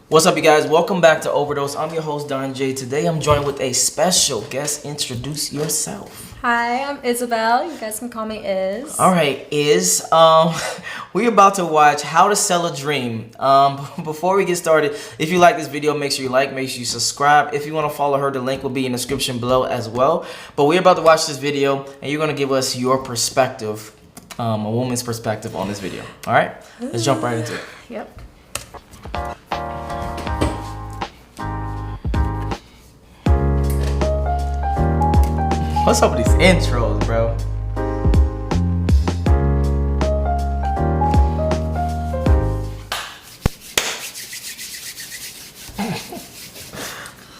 What's up, you guys? Welcome back to Overdose. I'm your host, Don Jaye. Today, I'm joined with a special guest. Introduce yourself. Hi, I'm Isabel. You guys can call me Iz. All right, Iz. We're about to watch How to Sell a Dream. Before we get started, if you like this video, make sure you like, make sure you subscribe. If you want to follow her, the link will be in the description below as well. But we're about to watch this video, and you're going to give us your perspective, a woman's perspective on this video. All right? Let's jump right into it. Yep. What's up with these intros, bro?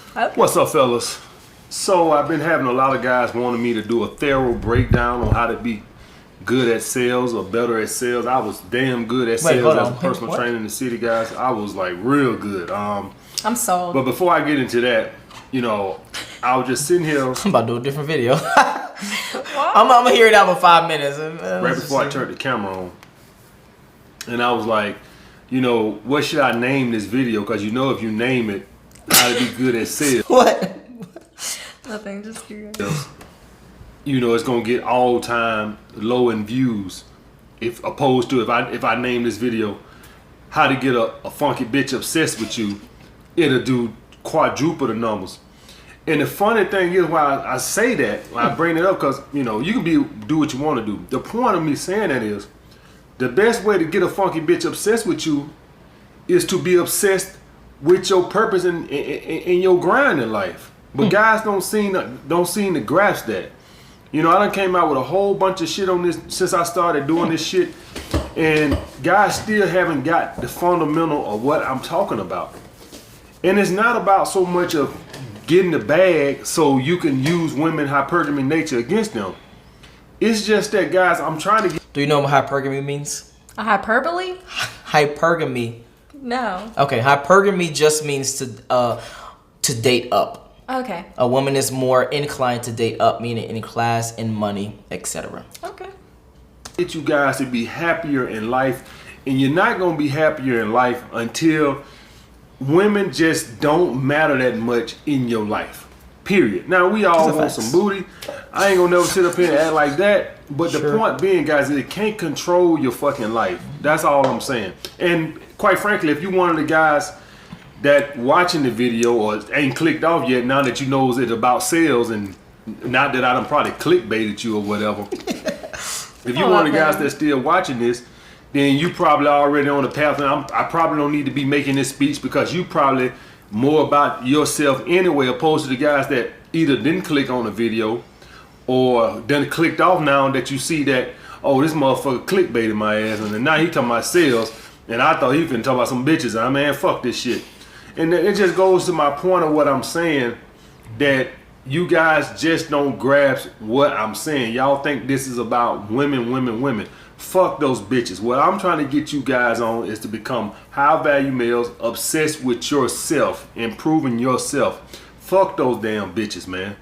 Okay. What's up, fellas? So I've been having a lot of guys wanting me to do a thorough breakdown on how to be good at sales or better at sales. I was damn good at sales as a personal trainer in the city, guys. I was like real good. I'm sold. But before I get into that, you know, I was just sitting here. I'm about to do a different video. I'm gonna hear it out for 5 minutes. Right before I turned the camera on. And I was like, you know, what should I name this video? Because you know if you name it, how to be good at sales. What? Nothing, just curious. You know, it's gonna get all time low in views. If opposed to if I name this video, how to get a funky bitch obsessed with you, it'll do quadruple the numbers. And the funny thing is why I say that, why I bring it up, because you know you can do what you want to do. The point of me saying that is, the best way to get a funky bitch obsessed with you is to be obsessed with your purpose in your grind in life. But guys don't seem to grasp that. You know, I done came out with a whole bunch of shit on this since I started doing this shit, and guys still haven't got the fundamental of what I'm talking about. And it's not about so much of getting the bag so you can use women hypergamy nature against them. It's just that, guys, I'm trying to get... Do you know what hypergamy means? A hyperbole? Hypergamy. No. Okay, hypergamy just means to date up. Okay. A woman is more inclined to date up, meaning in class, in money, etc. Okay. Get you guys to be happier in life, and you're not going to be happier in life until women just don't matter that much in your life, period. Now, we all want some booty. I ain't gonna never sit up here and act like that, but the point being, guys, is it can't control your fucking life. That's all I'm saying. And quite frankly, if you one of the guys that watching the video or ain't clicked off yet, now that you know it's about sales, and not that I done probably clickbaited you or whatever, if you one of the guys that's still watching this, then you probably already on the path, and I probably don't need to be making this speech because you probably more about yourself anyway, opposed to the guys that either didn't click on the video or done clicked off now that you see that, oh, this motherfucker clickbaited my ass, and then now he talking about sales, and I thought he finna talk about some bitches. I mean, fuck this shit. And it just goes to my point of what I'm saying, that you guys just don't grasp what I'm saying. Y'all think this is about women. Fuck those bitches. What I'm trying to get you guys on is to become high value males, obsessed with yourself, improving yourself. Fuck those damn bitches, man.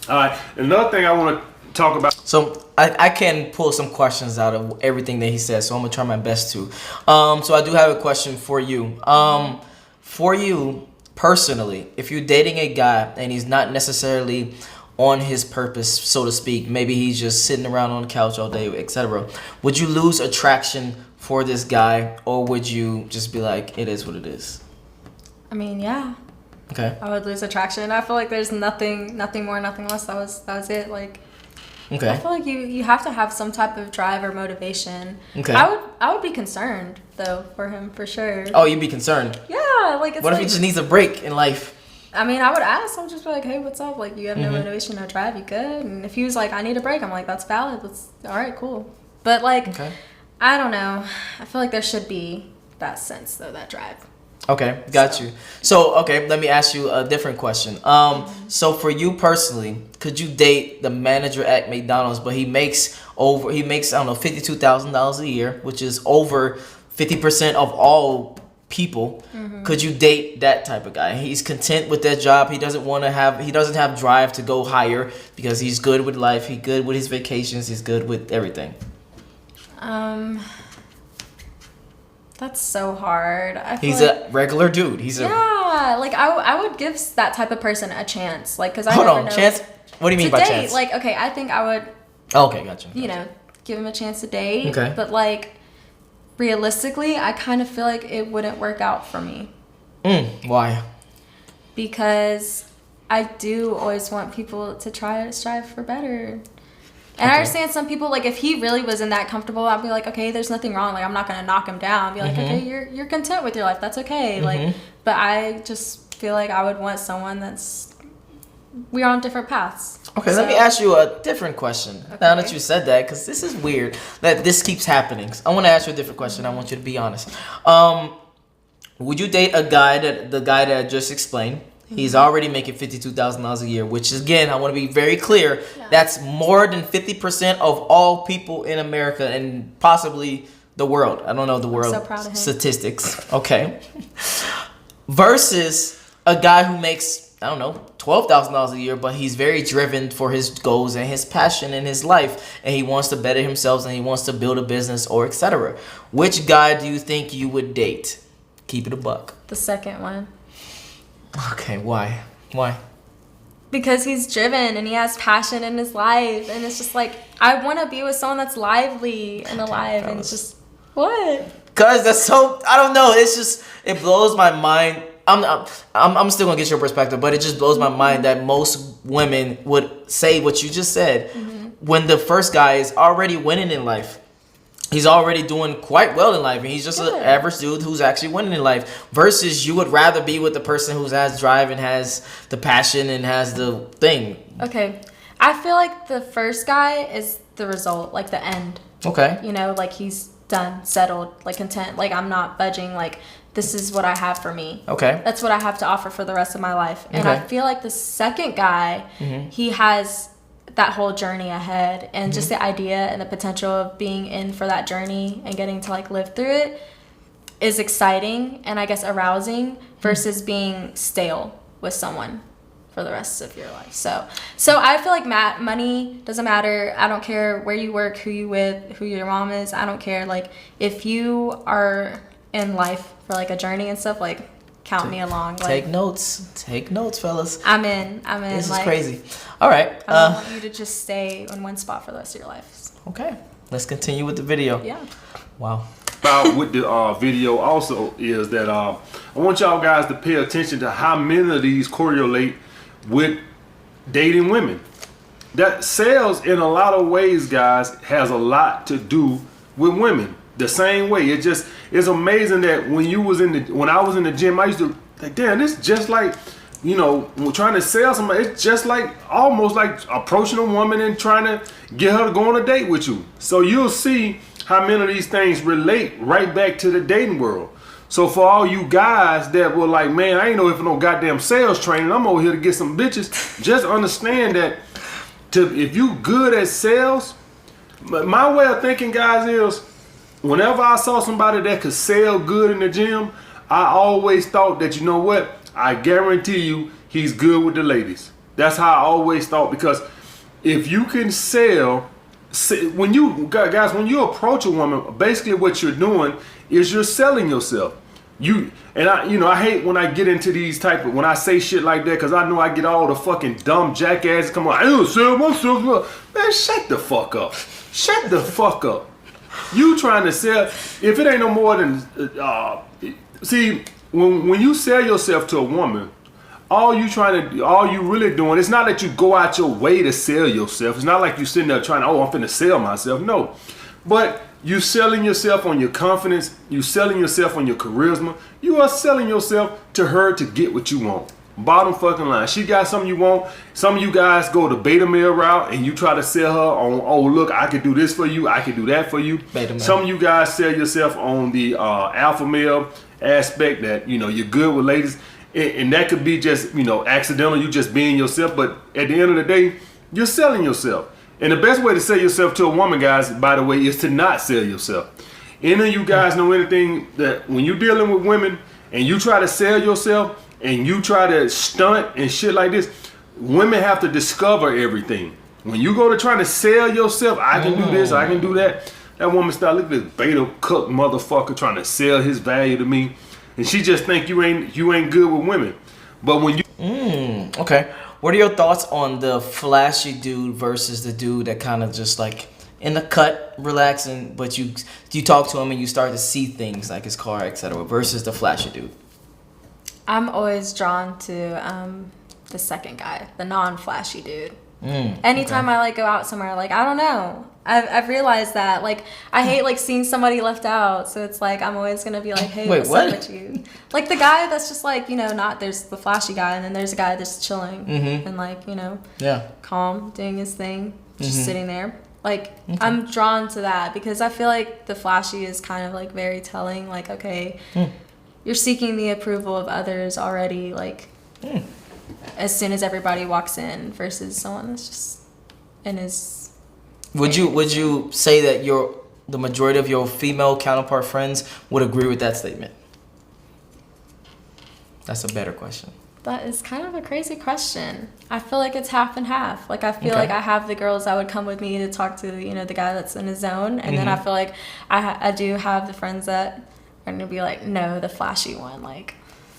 All right, another thing I want to talk about. So I can pull some questions out of everything that he says, so I'm gonna try my best to. So I do have a question for you. For you personally, if you're dating a guy and he's not necessarily on his purpose, so to speak, maybe he's just sitting around on the couch all day, etc., would you lose attraction for this guy, or would you just be like, it is what it is? I mean, yeah. Okay. I would lose attraction. I feel like there's nothing more, nothing less. That was it. Like, okay. I feel like you have to have some type of drive or motivation. Okay. I would be concerned though for him, for sure. Oh, you'd be concerned? Yeah, like it's what if he just needs a break in life? I mean, I would ask. I would just be like, hey, what's up? Like, you have no motivation, no drive, you good? And if he was like, I need a break, I'm like, that's valid. That's all right, cool. But like, I don't know. I feel like there should be that sense though, that drive. Okay, got you. So, okay, let me ask you a different question. So for you personally, could you date the manager at McDonald's, but he makes I don't know, $52,000 a year, which is over 50% of all people. Could you date that type of guy? He's content with that job. He doesn't have drive to go higher because he's good with life. He's good with his vacations. He's good with everything. That's so hard. He's a regular dude. Yeah, like I would give that type of person a chance. Like, because I Hold never on, know. chance? What do you mean by date. chance? Like, okay, I think I would, Okay, gotcha. you know, give him a chance to date. Okay. But, like, realistically, I kind of feel like it wouldn't work out for me. Why? Because I do always want people to try to strive for better. And I understand some people, like, if he really wasn't that comfortable, I'd be like, okay, there's nothing wrong. Like, I'm not going to knock him down. Be like, okay, you're content with your life. That's okay. Like, but I just feel like I would want someone we're on different paths. Okay, let me ask you a different question. Okay. Now that you said that, because this is weird that this keeps happening. I want to ask you a different question. I want you to be honest. Would you date the guy that I just explained? He's already making $52,000 a year, which again, I want to be very clear. Yeah. That's more than 50% of all people in America and possibly the world. I don't know the world statistics. Okay. Versus a guy who makes, I don't know, $12,000 a year, but he's very driven for his goals and his passion in his life, and he wants to better himself and he wants to build a business or etc. Which guy do you think you would date? Keep it a buck. The second one. Okay, why? Because he's driven and he has passion in his life, and it's just like, I want to be with someone that's lively and alive, and it's just, what? Cause that's so, I don't know, it's just, it blows my mind. I'm still gonna get your perspective, but it just blows my mind that most women would say what you just said when the first guy is already winning in life. He's already doing quite well in life, and he's just an average dude who's actually winning in life. Versus, you would rather be with the person who has drive and has the passion and has the thing. Okay, I feel like the first guy is the result, like the end. Okay. You know, like he's done, settled, like content. Like, I'm not budging. Like, this is what I have for me. Okay. That's what I have to offer for the rest of my life. And I feel like the second guy, he has that whole journey ahead, and just the idea and the potential of being in for that journey and getting to like live through it is exciting and I guess arousing versus being stale with someone for the rest of your life. So I feel like money doesn't matter. I don't care where you work, who you with, who your mom is. I don't care. Like, if you are in life for like a journey and stuff, like, count me along. Take notes, fellas. I'm in. This is crazy. All right. I want you to just stay in one spot for the rest of your life. Okay. Let's continue with the video. Yeah. Wow. About with the video also is that I want y'all guys to pay attention to how many of these correlate with dating women. That sales in a lot of ways, guys, has a lot to do with women. The same way. It's amazing that when I was in the gym, I used to like, damn, this just like, you know, trying to sell somebody. It's just like almost like approaching a woman and trying to get her to go on a date with you. So you'll see how many of these things relate right back to the dating world. So for all you guys that were like, man, I ain't know if no goddamn sales training, I'm over here to get some bitches. Just understand that if you good at sales, my way of thinking, guys, is whenever I saw somebody that could sell good in the gym, I always thought that, you know what? I guarantee you he's good with the ladies. That's how I always thought, because if you can sell, when you approach a woman, basically what you're doing is you're selling yourself. I hate when I get into these when I say shit like that, because I know I get all the fucking dumb jackasses come on. I don't sell myself. Man, shut the fuck up. Shut the fuck up. You trying to sell, if it ain't no more than, see, when you sell yourself to a woman, all you really doing, it's not that you go out your way to sell yourself. It's not like you sitting there trying to, I'm finna sell myself. No. But you selling yourself on your confidence. You selling yourself on your charisma. You are selling yourself to her to get what you want. Bottom fucking line. She got something you want. Some of you guys go the beta male route and you try to sell her on, oh look, I can do this for you, I can do that for you. Some of you guys sell yourself on the alpha male aspect, that, you know, you're good with ladies, and that could be just, you know, accidental, you just being yourself. But at the end of the day, you're selling yourself. And the best way to sell yourself to a woman, guys, by the way, is to not sell yourself. Any of you guys know anything that when you're dealing with women and you try to sell yourself and you try to stunt and shit like this, women have to discover everything. When you go to trying to sell yourself, I can do this, I can do that. That woman start looking at this beta cook motherfucker trying to sell his value to me, and she just think you ain't good with women. But when you okay, what are your thoughts on the flashy dude versus the dude that kind of just like in the cut, relaxing, but you talk to him and you start to see things like his car, etc., versus the flashy dude? I'm always drawn to the second guy, the non-flashy dude. Anytime I like go out somewhere, like I don't know, I've realized that like I hate like seeing somebody left out, so it's like I'm always gonna be like, hey, what's up with you? Like the guy that's just like, you know, not there's the flashy guy, and then there's a guy that's chilling and like, you know, calm, doing his thing, just sitting there. Like I'm drawn to that because I feel like the flashy is kind of like very telling, like okay, you're seeking the approval of others already, like as soon as everybody walks in, versus someone that's just in his. Would you say that the majority of your female counterpart friends would agree with that statement? That's a better question. That is kind of a crazy question. I feel like it's half and half. Like I feel like I have the girls that would come with me to talk to, you know, the guy that's in his zone, and then I feel like I do have the friends that are gonna be like, no, the flashy one, like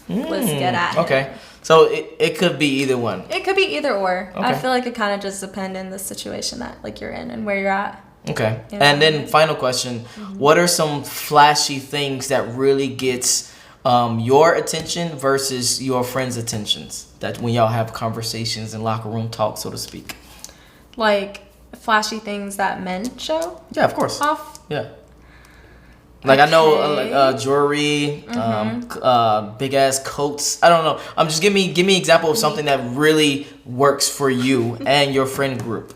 let's get at it. Okay, so it could be either one. It could be either or. Okay. I feel like it kind of just depends on the situation that like you're in and where you're at. Okay, and then final question: what are some flashy things that really gets your attention versus your friends' attentions? That when y'all have conversations and locker room talk, so to speak. Like flashy things that men show. Yeah, of course. Off. Yeah. Like I know, jewelry, big ass coats. I don't know. Just give me an example of something that really works for you and your friend group.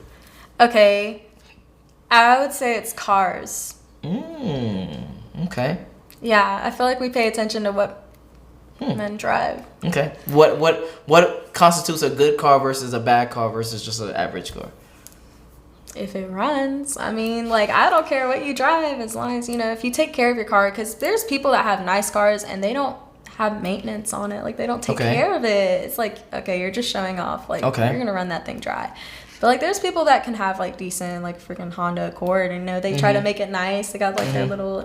Okay, I would say it's cars. Okay. Yeah, I feel like we pay attention to what men drive. Okay. What constitutes a good car versus a bad car versus just an average car? If it runs, I mean, like, I don't care what you drive as long as, you know, if you take care of your car, because there's people that have nice cars and they don't have maintenance on it. Like, they don't take care of it. It's like, okay, you're just showing off. Like, you're going to run that thing dry. But, like, there's people that can have, like, decent, like, freaking Honda Accord. And, you know, they try to make it nice. They got, like, their little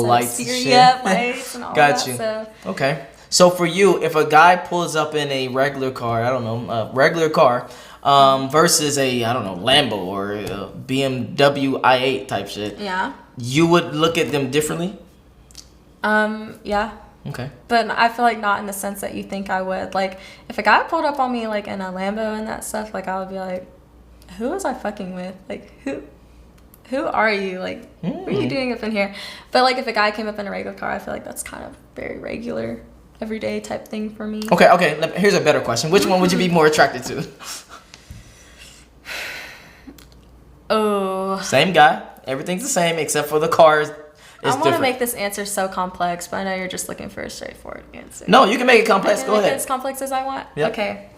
lights and shit. Yeah, lights and all Got that. you. So. Okay. So, for you, if a guy pulls up in a regular car, I don't know, a regular car, versus a, I don't know, Lambo or a BMW i8 type shit. Yeah. You would look at them differently? Yeah. Okay. But I feel like not in the sense that you think I would. Like, if a guy pulled up on me, like, in a Lambo and that stuff, like, I would be like, who was I fucking with? Like, who are you? Like, what are you doing up in here? But, like, if a guy came up in a regular car, I feel like that's kind of very regular, everyday type thing for me. Okay. Here's a better question. Which one would you be more attracted to? Oh. Same guy. Everything's the same except for the cars. I want to make this answer so complex, but I know you're just looking for a straightforward answer. No, you can make it complex. Go ahead. As complex as I want? Yep. Okay.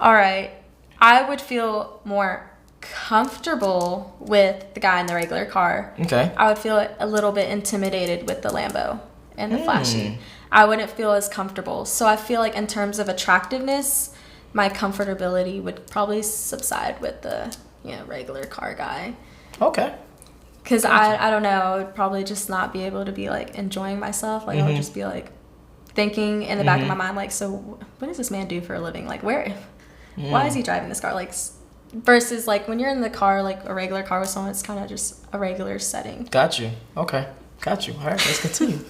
All right. I would feel more comfortable with the guy in the regular car. Okay. I would feel a little bit intimidated with the Lambo and the flashy. I wouldn't feel as comfortable. So I feel like in terms of attractiveness, my comfortability would probably subside with the regular car guy. Okay. Because I don't know, I would probably just not be able to be like enjoying myself. Like I would just be like thinking in the back of my mind, like, so what does this man do for a living? Like why is he driving this car? Like versus like when you're in the car, like a regular car with someone, it's kind of just a regular setting. Got you. Okay. Got you. All right, let's continue.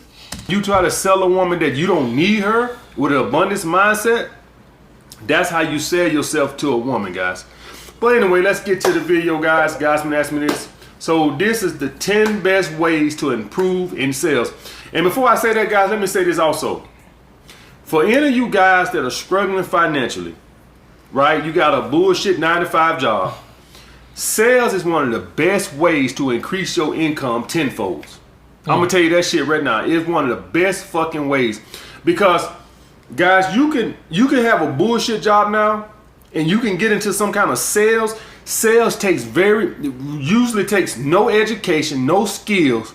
You try to sell a woman that you don't need her with an abundance mindset, that's how you sell yourself to a woman, guys. But anyway, let's get to the video, guys. Guys been asking me this. So this is the 10 best ways to improve in sales. And before I say that, guys, let me say this also. For any of you guys that are struggling financially, right? You got a bullshit 9-to-5 job. Sales is one of the best ways to increase your income tenfold. I'm gonna tell you that shit right now. It's one of the best fucking ways. Because, guys, you can have a bullshit job now, and you can get into some kind of sales. Sales usually takes no education, no skills.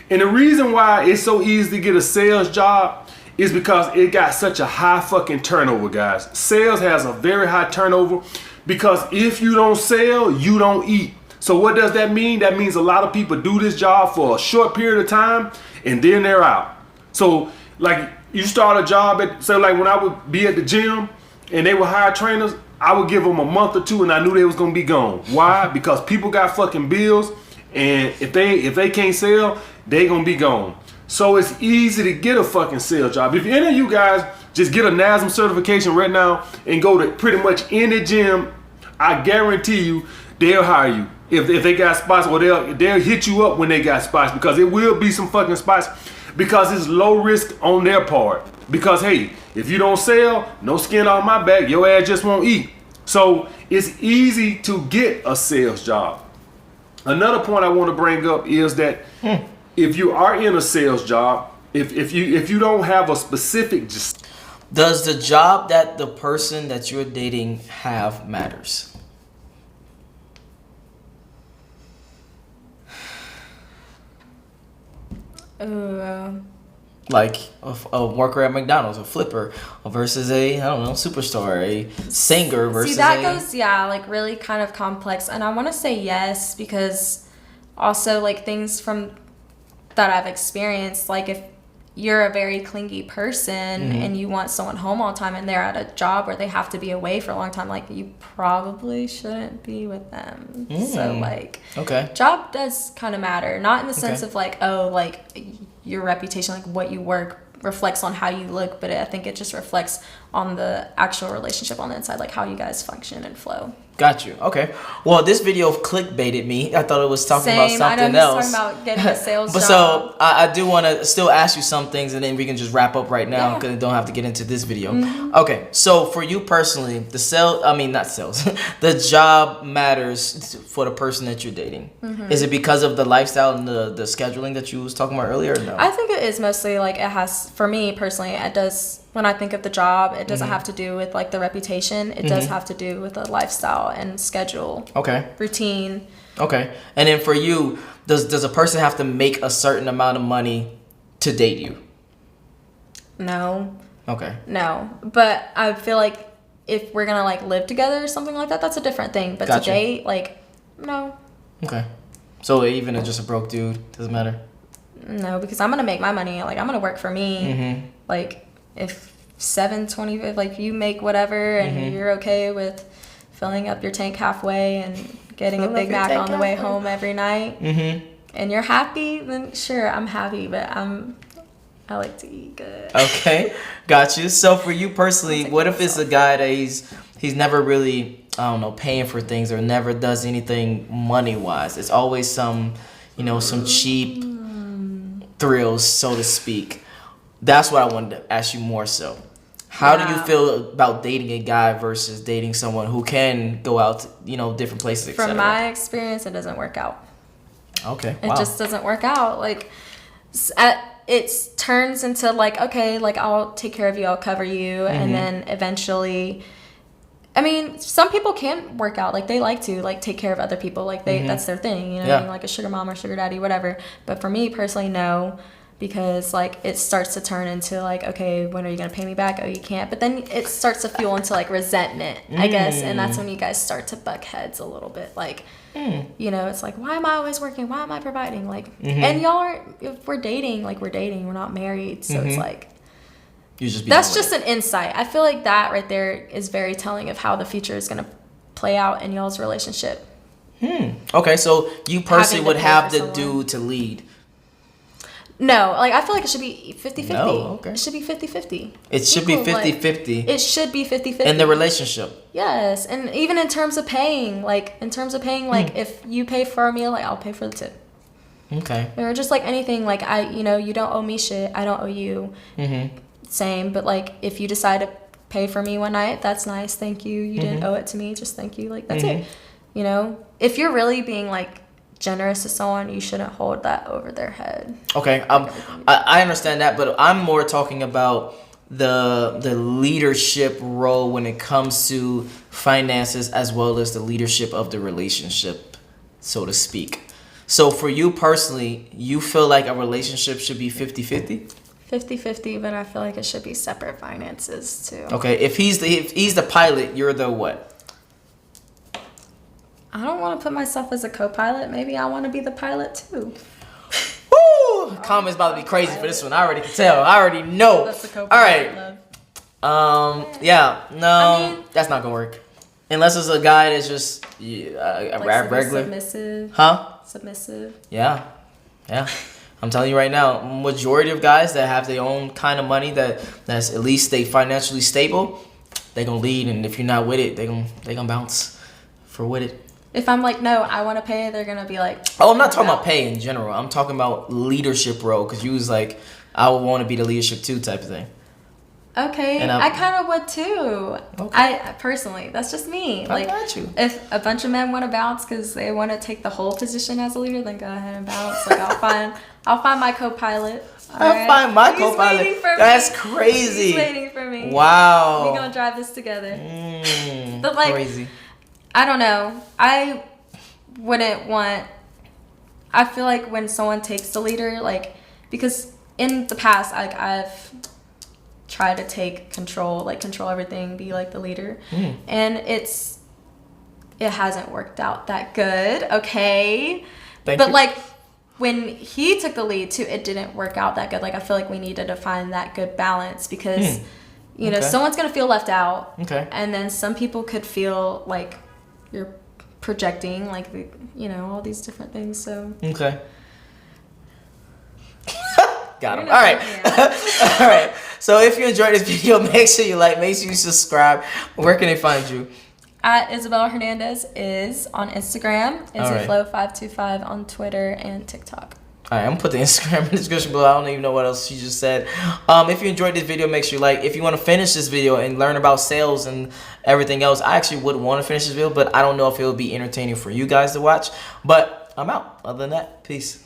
And the reason why it's so easy to get a sales job is because it got such a high fucking turnover, guys. Sales has a very high turnover because if you don't sell, you don't eat. So what does that mean? That means a lot of people do this job for a short period of time and then they're out. So like you start a job at, so like when I would be at the gym and they would hire trainers, I would give them a month or two and I knew they was gonna be gone. Why? Because people got fucking bills, and if they can't sell, they gonna be gone. So it's easy to get a fucking sales job. If any of you guys just get a NASM certification right now and go to pretty much any gym, I guarantee you they'll hire you. If they got spots, or they'll hit you up when they got spots, because it will be some fucking spots, because it's low risk on their part. Because hey, if you don't sell, no skin off my back, your ass just won't eat. So it's easy to get a sales job. Another point I want to bring up is that if you are in a sales job, if you don't have a specific, does the job that the person that you're dating have matters? Like a worker at McDonald's, a flipper, versus a, I don't know, superstar, a singer versus. See, that goes, yeah, like really kind of complex. And I want to say yes, because also like things from that I've experienced, like if you're a very clingy person and you want someone home all the time and they're at a job where they have to be away for a long time, like you probably shouldn't be with them. So like, job does kind of matter, not in the sense of like, oh, like your reputation, like what you work reflects on how you look, but I think it just reflects on the actual relationship on the inside, like how you guys function and flow. Got you. Okay. Well, this video clickbaited me. I thought it was talking about something else. Talking about getting a sales but job. So I do want to still ask you some things, and then we can just wrap up right now because I don't have to get into this video. Okay. So for you personally, the job matters for the person that you're dating. Is it because of the lifestyle and the scheduling that you was talking about earlier? Or no? I think it is mostly like it has, for me personally, it does. When I think of the job, it doesn't have to do with like the reputation. It does have to do with the lifestyle and schedule. Okay. Routine. Okay. And then for you, does a person have to make a certain amount of money to date you? No. Okay. No. But I feel like if we're gonna like live together or something like that, that's a different thing. But to date, like, no. Okay. So even if just a broke dude, doesn't matter? No, because I'm gonna make my money. Like I'm gonna work for me. Like if 7.20, like you make whatever and you're okay with filling up your tank halfway and getting a Big Mac on the way home every night and you're happy, then sure, I'm happy, but I like to eat good. Okay, got you. So for you personally, what if it's a guy that he's never really, I don't know, paying for things or never does anything money wise? It's always some cheap thrills, so to speak. That's what I wanted to ask you more so. How do you feel about dating a guy versus dating someone who can go out to, different places, etc.? From my experience, it doesn't work out. Okay, It just doesn't work out. Like, it turns into like, okay, like I'll take care of you, I'll cover you, and then eventually, I mean, some people can work out. Like they like to like take care of other people. Like that's their thing, like a sugar mom or sugar daddy, whatever. But for me personally, no. Because like it starts to turn into like, okay, when are you gonna pay me back? Oh, you can't. But then it starts to fuel into like resentment, I guess, and that's when you guys start to buck heads a little bit. Like, it's like, why am I always working? Why am I providing? Like, and y'all aren't. If we're dating, like we're dating, we're not married, so it's like, that's just an insight. I feel like that right there is very telling of how the future is gonna play out in y'all's relationship. Okay, so you personally would have the dude to lead. No, like I feel like it should be 50-50. No, okay. It should be 50-50. It should be 50-50. It should be 50-50. In the relationship. Yes, and even in terms of paying, like if you pay for a meal, like I'll pay for the tip. Okay. Or just like anything, like you don't owe me shit, I don't owe you. Same, but like if you decide to pay for me one night, that's nice, thank you. You didn't owe it to me, just thank you. Like that's it. If you're really being like generous to someone, you shouldn't hold that over their head. Okay, I understand that, but I'm more talking about the leadership role when it comes to finances, as well as the leadership of the relationship, so to speak. So for you personally, you feel like a relationship should be 50-50? 50-50, but I feel like it should be separate finances too. Okay, if he's the pilot, you're the what? I don't want to put myself as a co-pilot. Maybe I want to be the pilot too. Woo! Comments about to be crazy for this one. I already can tell. I already know. That's the co-pilot. All right. Love. No, that's not gonna work. Unless it's a guy that's just regular. Submissive. Huh? Submissive. Yeah. I'm telling you right now, majority of guys that have their own kind of money that's at least they financially stable, they gonna lead, and if you're not with it, they gonna bounce for with it. If I'm like, no, I want to pay, they're gonna be like. Oh, I'm not talking about pay in general. I'm talking about leadership role, because you was like, I would want to be the leadership too type of thing. Okay, And I kind of would too. Okay. I personally, that's just me. I got you. If a bunch of men want to bounce because they want to take the whole position as a leader, then go ahead and bounce. Like I'll find my co-pilot. I'll find my He's co-pilot. waiting for That's me. crazy. He's waiting for me. Wow. We're gonna drive this together. But like, crazy. I don't know. I wouldn't want. I feel like when someone takes the leader, like, because in the past, like I've tried to take control everything, be like the leader, and it hasn't worked out that good. Okay, Thank but you. like when he took the lead too, it didn't work out that good. Like I feel like we needed to find that good balance because you know someone's gonna feel left out, and then some people could feel like you're projecting, like all these different things. So got him. All right. All right. So if you enjoyed this video, make sure you like, make sure you subscribe. Where can they find you? At Isabel Hernandez is on Instagram. IsabelFlow525 on Twitter and TikTok. All right, I'm gonna put the Instagram in the description below. I don't even know what else she just said. If you enjoyed this video, make sure you like. If you want to finish this video and learn about sales and everything else, I actually would want to finish this video, but I don't know if it will be entertaining for you guys to watch. But I'm out. Other than that, peace.